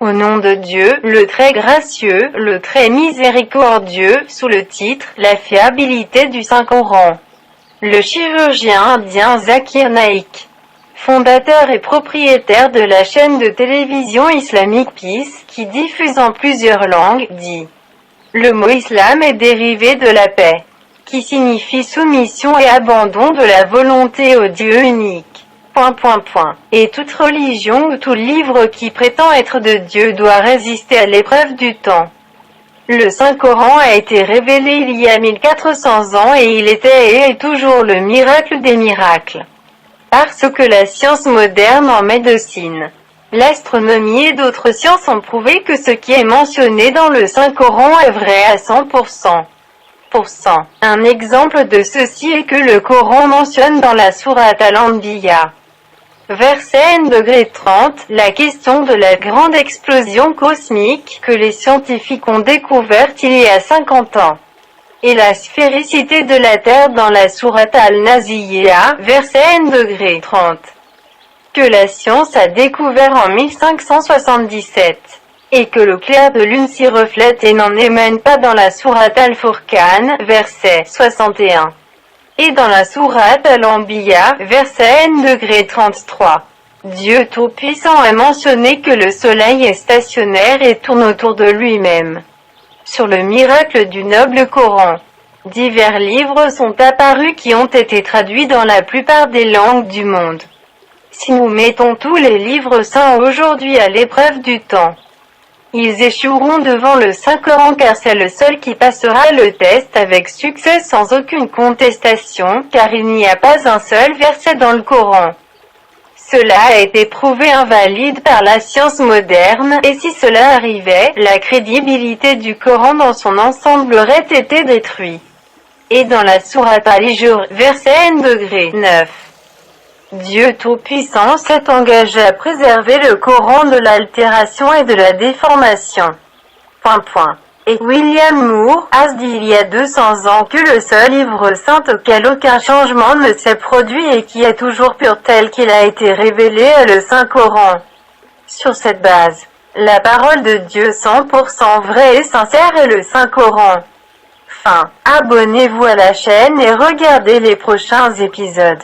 Au nom de Dieu, le très gracieux, le très miséricordieux, sous le titre « La fiabilité du Saint-Coran ». Le chirurgien indien Zakir Naik, fondateur et propriétaire de la chaîne de télévision islamique Peace, qui diffuse en plusieurs langues, dit « Le mot islam est dérivé de la paix, qui signifie soumission et abandon de la volonté au Dieu unique. Et toute religion ou tout livre qui prétend être de Dieu doit résister à l'épreuve du temps. Le Saint-Coran a été révélé il y a 1400 ans et il était et est toujours le miracle des miracles. Parce que la science moderne en médecine, l'astronomie et d'autres sciences ont prouvé que ce qui est mentionné dans le Saint-Coran est vrai à 100%. Un exemple de ceci est que le Coran mentionne dans la sourate Al-Anbiya, verset n-30, la question de la grande explosion cosmique que les scientifiques ont découverte il y a 50 ans, et la sphéricité de la Terre dans la sourate Al-Naziyya, verset n-30, que la science a découvert en 1577, et que le clair de lune s'y reflète et n'en émane pas dans la sourate Al-Furqan, verset 61. Et dans la sourate Al-Anbiya, verset n-33, Dieu Tout-Puissant a mentionné que le soleil est stationnaire et tourne autour de lui-même. Sur le miracle du noble Coran, divers livres sont apparus qui ont été traduits dans la plupart des langues du monde. Si nous mettons tous les livres saints aujourd'hui à l'épreuve du temps, ils échoueront devant le Saint-Coran car c'est le seul qui passera le test avec succès sans aucune contestation, car il n'y a pas un seul verset dans le Coran. Cela a été prouvé invalide par la science moderne, et si cela arrivait, la crédibilité du Coran dans son ensemble aurait été détruite. Et dans la sourate Al-Hijr, verset n-9. Dieu Tout-Puissant s'est engagé à préserver le Coran de l'altération et de la déformation. Et William Moore a dit il y a 200 ans que le seul livre saint auquel aucun changement ne s'est produit et qui est toujours pur tel qu'il a été révélé est le Saint-Coran. Sur cette base, la parole de Dieu 100% vraie et sincère est le Saint-Coran. Abonnez-vous à la chaîne et regardez les prochains épisodes.